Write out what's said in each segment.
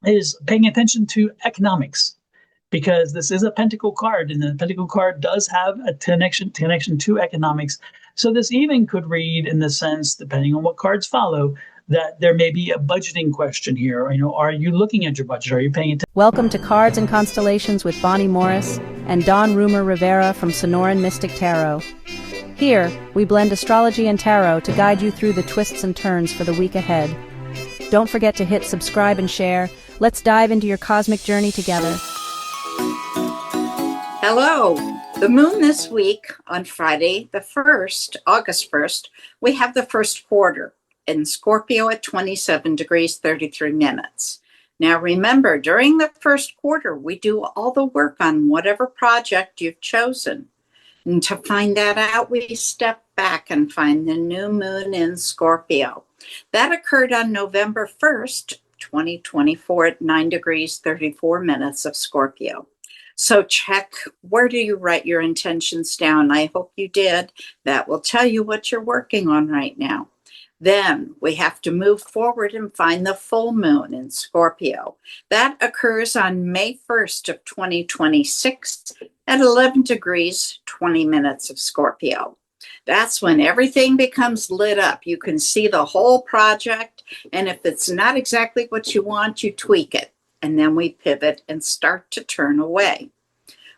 is paying attention to economics, because this is a pentacle card, and the pentacle card does have a connection to economics. So this even could read in the sense, depending on what cards follow, that there may be a budgeting question here. Are you looking at your budget? Are you paying attention? Welcome to Cards and Constellations with Bonnie Morris and Dawn Rumor Rivera from Sonoran Mystic Tarot. Here, we blend astrology and tarot to guide you through the twists and turns for the week ahead. Don't forget to hit subscribe and share. Let's dive into your cosmic journey together. Hello. The moon this week on Friday, the 1st, August 1st, we have the first quarter in Scorpio at 27 degrees 33 minutes. Now remember, during the first quarter, we do all the work on whatever project you've chosen. And to find that out, we step back and find the new moon in Scorpio. That occurred on November 1st, 2024 at 9 degrees 34 minutes of Scorpio. So check, where do you write your intentions down? I hope you did. That will tell you what you're working on right now. Then we have to move forward and find the full moon in Scorpio. That occurs on May 1st of 2026 at 11 degrees 20 minutes of Scorpio. That's when everything becomes lit up. You can see the whole project, and if it's not exactly what you want, you tweak it. And then we pivot and start to turn away.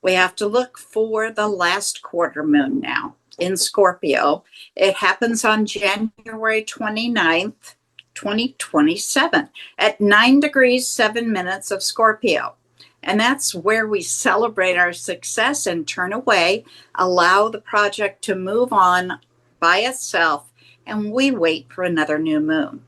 We have to look for the last quarter moon now in Scorpio. It happens on January 29th, 2027 at 9 degrees 7 minutes of Scorpio. And that's where we celebrate our success and turn away, allow the project to move on by itself, and we wait for another new moon.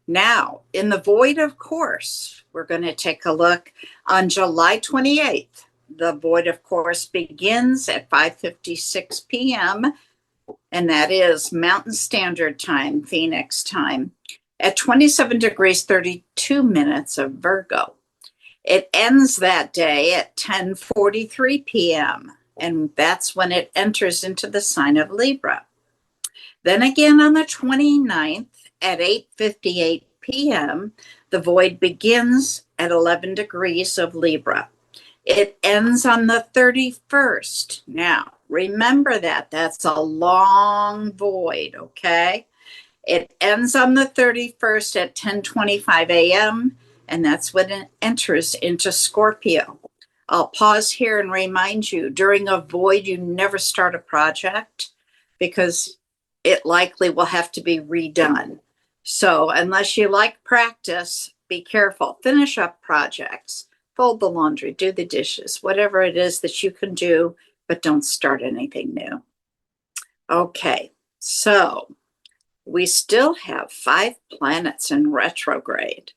Now, in the void, of course, we're going to take a look on July 28th. The void, of course, begins at 5:56 p.m., and that is Mountain Standard Time, Phoenix time, at 27 degrees 32 minutes of Virgo. It ends that day at 10:43 p.m., and that's when it enters into the sign of Libra. Then again on the 29th at 8:58 p.m., the void begins at 11 degrees of Libra. It ends on the 31st. Now, remember that. That's a long void, okay? It ends on the 31st at 10:25 a.m., and that's when it enters into Scorpio. I'll pause here and remind you, during a void, you never start a project because it likely will have to be redone. So unless you like practice, be careful. Finish up projects, fold the laundry, do the dishes, whatever it is that you can do, but don't start anything new. Okay, so we still have 5 planets in retrograde.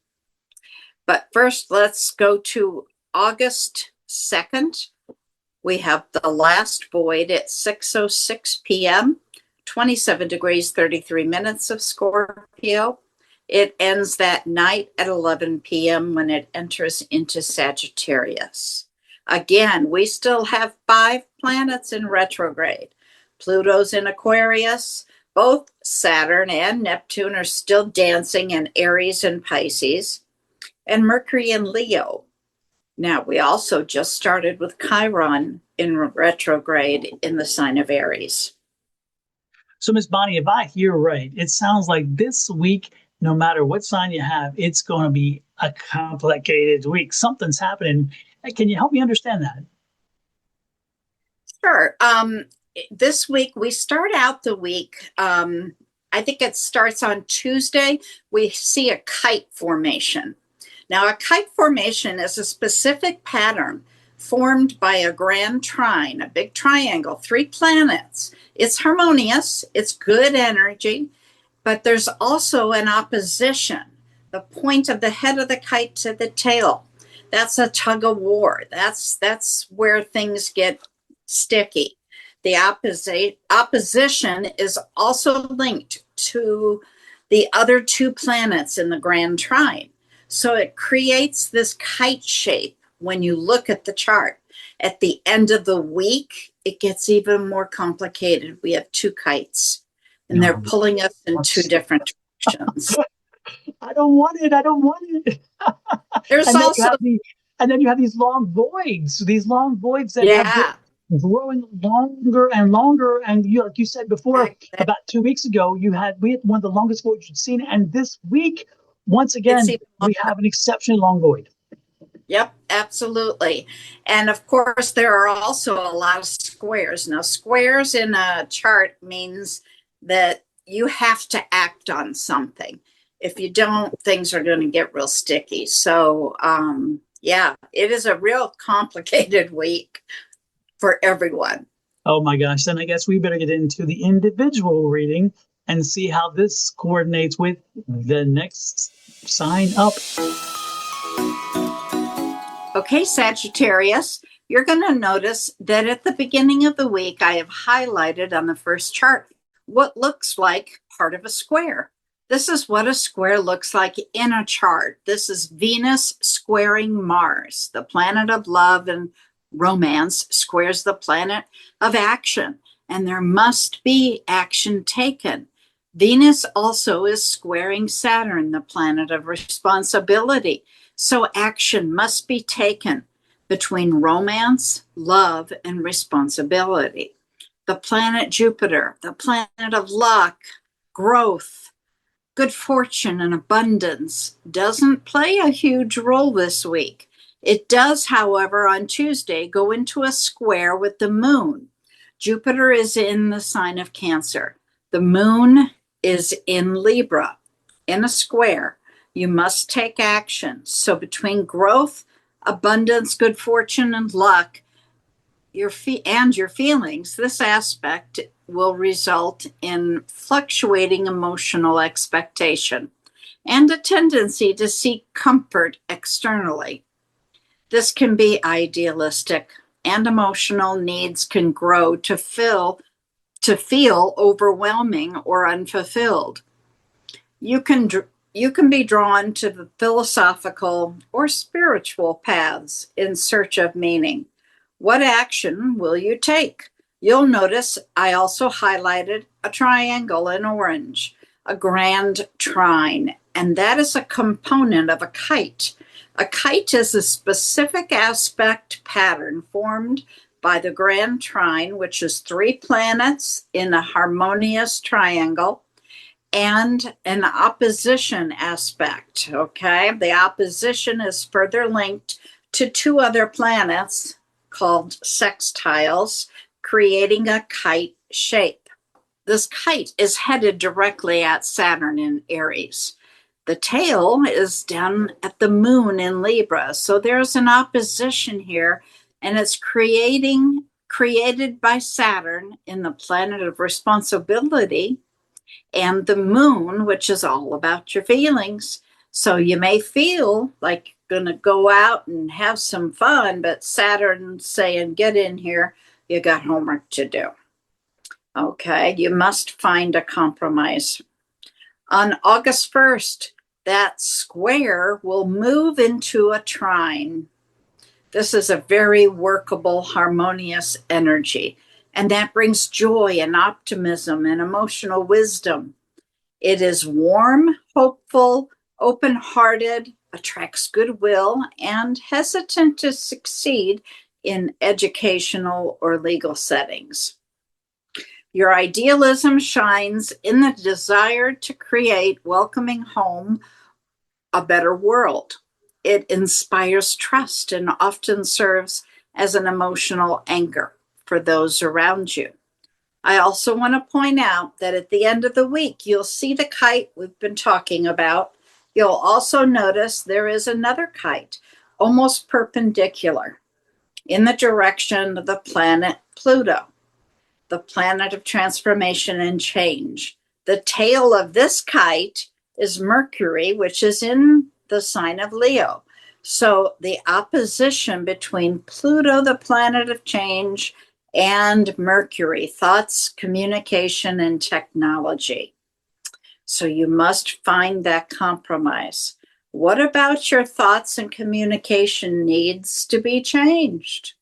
But first, let's go to August 2nd. We have the last void at 6:06 p.m., 27 degrees 33 minutes of Scorpio. It ends that night at 11 p.m. when it enters into Sagittarius. Again, we still have 5 planets in retrograde. Pluto's in Aquarius. Both Saturn and Neptune are still dancing in Aries and Pisces. And Mercury in Leo. Now, we also just started with Chiron in retrograde in the sign of Aries. So, Miss Bonnie, if I hear right, it sounds like this week, no matter what sign you have, it's going to be a complicated week. Something's happening. Can you help me understand that? Sure. This week, we start out the week, I think it starts on Tuesday. We see a kite formation. Now, a kite formation is a specific pattern formed by a grand trine, a big triangle, 3 planets. It's harmonious, it's good energy, but there's also an opposition. The point of the head of the kite to the tail, that's a tug of war. That's where things get sticky. The opposition is also linked to the other 2 planets in the grand trine. So it creates this kite shape when you look at the chart. At the end of the week, it gets even more complicated. We have 2 kites, and they're pulling us in 2 different directions. I don't want it. I don't want it. There's And then you also, have these long voids, that have been yeah, growing longer and longer. And you, like you said before, about 2 weeks ago, we had one of the longest voids you'd seen. And this week, once it's again, even we have an exceptionally long void. Yep, absolutely. And of course, there are also a lot of squares. Now, squares in a chart means that you have to act on something. If you don't, things are going to get real sticky. So, yeah, it is a real complicated week for everyone. Oh my gosh, then I guess we better get into the individual reading and see how this coordinates with the next sign up. Okay, Sagittarius, you're going to notice that at the beginning of the week, I have highlighted on the first chart what looks like part of a square. This is what a square looks like in a chart. This is Venus squaring Mars, the planet of love and romance squares the planet of action, and there must be action taken. Venus also is squaring Saturn, the planet of responsibility. So action must be taken between romance, love, and responsibility. The planet Jupiter, the planet of luck, growth, good fortune, and abundance, doesn't play a huge role this week. It does, however, on Tuesday go into a square with the moon. Jupiter is in the sign of Cancer. The moon is in Libra, in a square. You must take action. So between growth, abundance, good fortune, and luck, your feelings, this aspect will result in fluctuating emotional expectation and a tendency to seek comfort externally. This can be idealistic, and emotional needs can grow to feel overwhelming or unfulfilled. You can be drawn to the philosophical or spiritual paths in search of meaning. What action will you take? You'll notice I also highlighted a triangle in orange, a grand trine, and that is a component of a kite. A kite is a specific aspect pattern formed by the grand trine, which is 3 planets in a harmonious triangle, and an opposition aspect, okay? The opposition is further linked to 2 other planets called sextiles, creating a kite shape. This kite is headed directly at Saturn in Aries. The tail is down at the moon in Libra, so there's an opposition here, and it's created by Saturn in the planet of responsibility, and the moon, which is all about your feelings. So you may feel like you're going to go out and have some fun, but Saturn's saying, get in here, you got homework to do. Okay, you must find a compromise. On August 1st, that square will move into a trine. This is a very workable, harmonious energy, and that brings joy and optimism and emotional wisdom. It is warm, hopeful, open-hearted, attracts goodwill, and hesitant to succeed in educational or legal settings. Your idealism shines in the desire to create welcoming home, a better world. It inspires trust and often serves as an emotional anchor for those around you. I also want to point out that at the end of the week, you'll see the kite we've been talking about. You'll also notice there is another kite, almost perpendicular, in the direction of the planet Pluto, the planet of transformation and change. The tail of this kite is Mercury, which is in the sign of Leo. So the opposition between Pluto, the planet of change, and Mercury, thoughts, communication, and technology. So you must find that compromise. What about your thoughts and communication needs to be changed?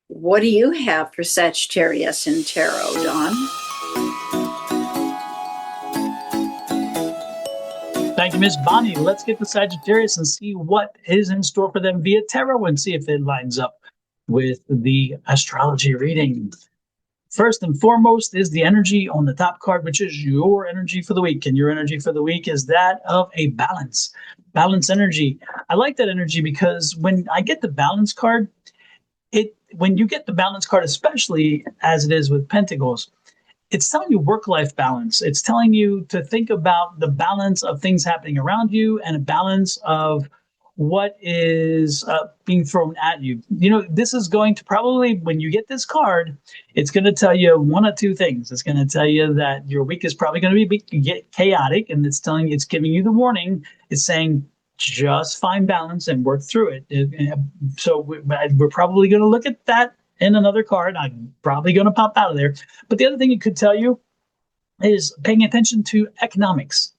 What do you have for Sagittarius in Tarot, Dawn? Thank you, Miss Bonnie. Let's get to Sagittarius and see what is in store for them via tarot and see if it lines up with the astrology reading. First and foremost is the energy on the top card, which is your energy for the week. And your energy for the week is that of a balance energy. I like that energy because when I get the balance card, when you get the balance card, especially as it is with Pentacles, it's telling you work-life balance. It's telling you to think about the balance of things happening around you and a balance of what is being thrown at you. You know, this is going to probably, when you get this card, it's going to tell you one of two things. It's going to tell you that your week is probably going to be chaotic, and it's giving you the warning. It's saying, just find balance and work through it. So we're probably going to look at that in another card. I'm probably going to pop out of there. But the other thing it could tell you is paying attention to economics,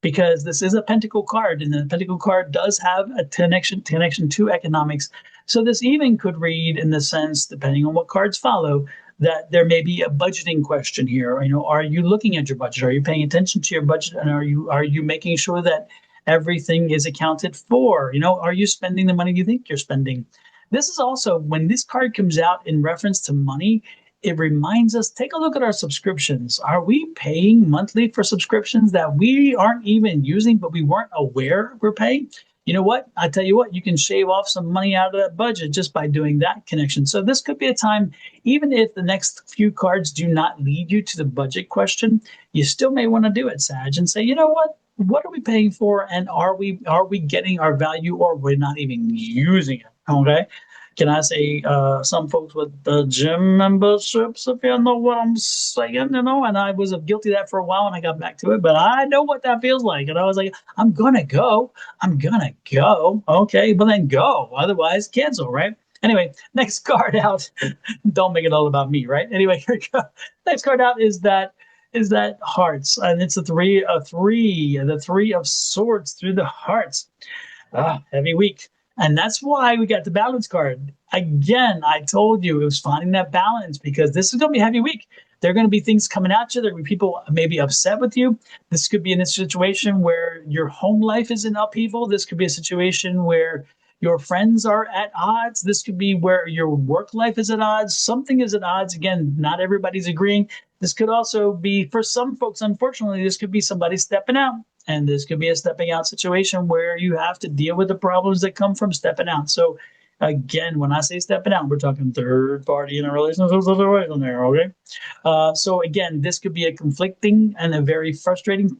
because this is a pentacle card, and the pentacle card does have a connection to economics. So this even could read in the sense, depending on what cards follow, that there may be a budgeting question here. You know, are you looking at your budget? Are you paying attention to your budget? And are you making sure that everything is accounted for? You know, are you spending the money you think you're spending? This is also, when this card comes out in reference to money, it reminds us, take a look at our subscriptions. Are we paying monthly for subscriptions that we aren't even using, but we weren't aware we're paying? You know what? I tell you what, you can shave off some money out of that budget just by doing that connection. So this could be a time, even if the next few cards do not lead you to the budget question, you still may want to do it, Sag, and say, you know what are we paying for? And are we getting our value, or we're not even using it? Okay. Can I say some folks with the gym memberships, if you know what I'm saying, you know, and I was guilty of that for a while and I got back to it, but I know what that feels like. And I was like, I'm going to go. Okay, but then go. Otherwise, cancel, right? Anyway, next card out. Don't make it all about me, right? Anyway, here we go. Next card out is that hearts, and it's the three of swords through the hearts. Heavy week. And that's why we got the balance card. Again, I told you it was finding that balance, because this is going to be a heavy week. There are going to be things coming at you. There will be people maybe upset with you. This could be in a situation where your home life is in upheaval. This could be a situation where your friends are at odds. This could be where your work life is at odds. Something is at odds. Again, not everybody's agreeing. This could also be, for some folks, unfortunately, this could be somebody stepping out. And this could be a stepping out situation where you have to deal with the problems that come from stepping out. So again, when I say stepping out, we're talking third party in a relationship situation there, okay? So again, this could be a conflicting and a very frustrating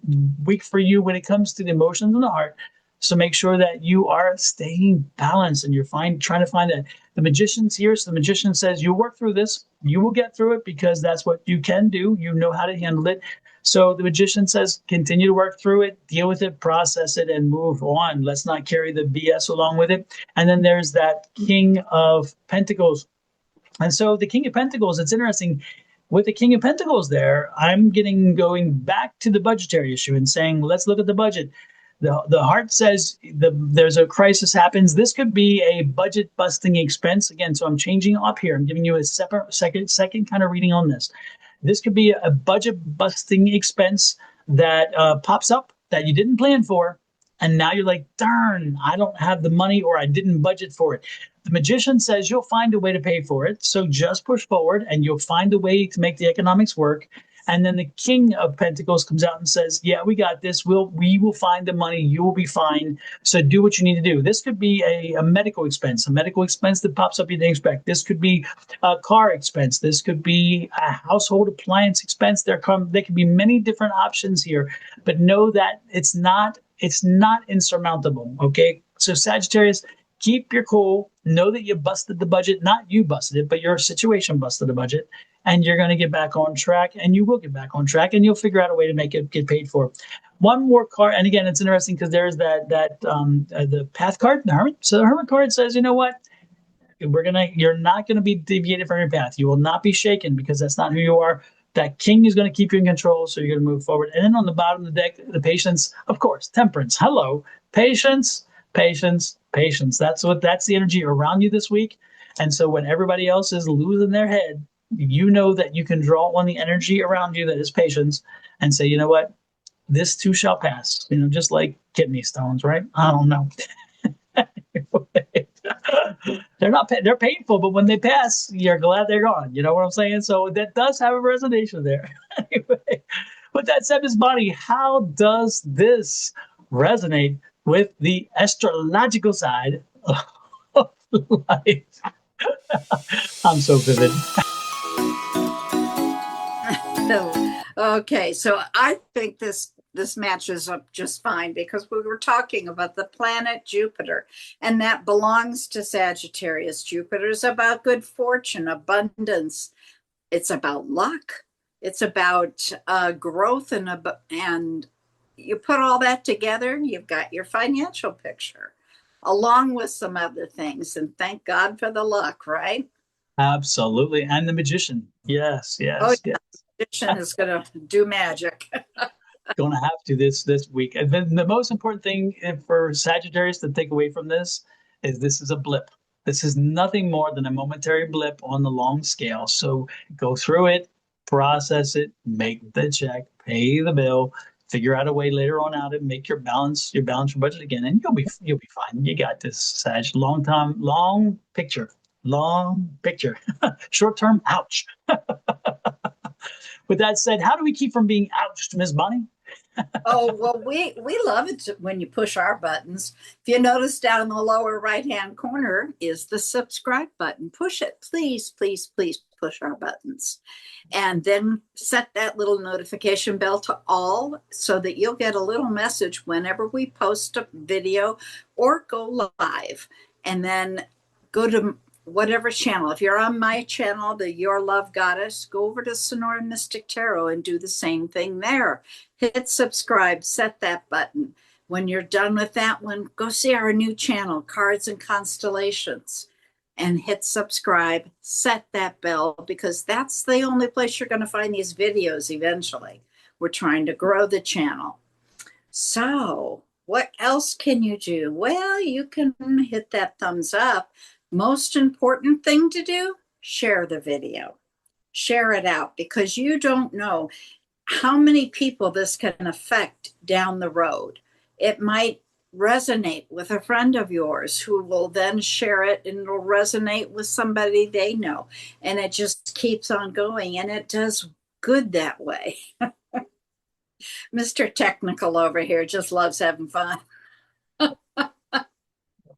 week for you when it comes to the emotions and the heart. So make sure that you are staying balanced and you're trying to find that. The magician's here. So the magician says, you work through this. You will get through it, because that's what you can do. You know how to handle it. So the magician says, continue to work through it, deal with it, process it, and move on. Let's not carry the BS along with it. And then there's that King of Pentacles. And so the King of Pentacles, it's interesting. With the King of Pentacles there, I'm going back to the budgetary issue and saying, let's look at the budget. The heart says there's a crisis happens. This could be a budget busting expense. Again, so I'm changing up here. I'm giving you a separate second kind of reading on this. This could be a budget busting expense that pops up that you didn't plan for. And now you're like, darn, I don't have the money, or I didn't budget for it. The magician says you'll find a way to pay for it. So just push forward and you'll find a way to make the economics work. And then the King of Pentacles comes out and says, yeah, we got this. We will find the money. You will be fine. So do what you need to do. This could be a medical expense that pops up you didn't expect. This could be a car expense. This could be a household appliance expense. There could be many different options here, but know that it's not insurmountable. Okay. So Sagittarius, keep your cool. Know that you busted the budget. Not you busted it, but your situation busted the budget. And you're going to get back on track, and you will get back on track, and you'll figure out a way to make it get paid for. One more card, and again, it's interesting because there's the Path card, the Hermit. So the Hermit card says, you know what? You're not going to be deviated from your path. You will not be shaken, because that's not who you are. That King is going to keep you in control, so you're going to move forward. And then on the bottom of the deck, the Patience, of course, Temperance. Hello, patience. That's the energy around you this week. And so when everybody else is losing their head, you know that you can draw on the energy around you that is patience and say, you know what? this too shall pass. Just like kidney stones, right? I don't know. They're painful, but when they pass, you're glad they're gone. You know what I'm saying? So that does have a resonation there. Anyway, with that said, Miss Bonnie, how does this resonate with the astrological side of life? I'm so vivid. Okay, so I think this matches up just fine because we were talking about the planet Jupiter, and that belongs to Sagittarius. Jupiter is about good fortune, abundance. It's about luck. It's about growth, and you put all that together, and you've got your financial picture, along with some other things. And thank God for the luck, right? Absolutely. And the magician. Yes, Oh, yes, yeah. yes. The magician is going to do magic. Going to have to this week. And then the most important thing for Sagittarius to take away from this is a blip. This is nothing more than a momentary blip on the long scale. So go through it, process it, make the check, pay the bill, figure out a way later on out and make your balance your budget again, and you'll be fine. You got this, Sag. Long picture, short term. Ouch. With that said, how do we keep from being ouched, Ms. Bonnie? Oh, well, we love it when you push our buttons. If you notice down in the lower right-hand corner is the subscribe button. Push it, please, please, please push our buttons. And then set that little notification bell to all so that you'll get a little message whenever we post a video or go live. And then go to whatever channel. If you're on my channel, the Your Love Goddess, go over to Sonora Mystic Tarot and do the same thing there. Hit subscribe, set that button. When you're done with that one, go see our new channel, Cards and Constellations, and hit subscribe, set that bell, because that's the only place you're going to find these videos eventually. We're trying to grow the channel. So what else can you do? Well, you can hit that thumbs up. Most important thing to do, share the video. Share it out, because you don't know how many people this can affect down the road. It might resonate with a friend of yours who will then share it, and it'll resonate with somebody they know. And it just keeps on going, and it does good that way. Mr. Technical over here just loves having fun.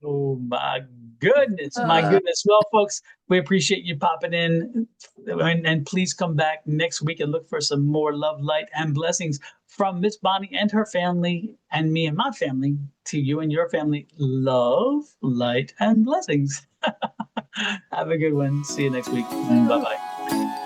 Oh my goodness, my goodness. Well, folks, we appreciate you popping in, and please come back next week and look for some more love, light, and blessings from Miss Bonnie and her family, and me and my family, to you and your family. Love, light, and blessings. Have a good one. See you next week. Bye bye.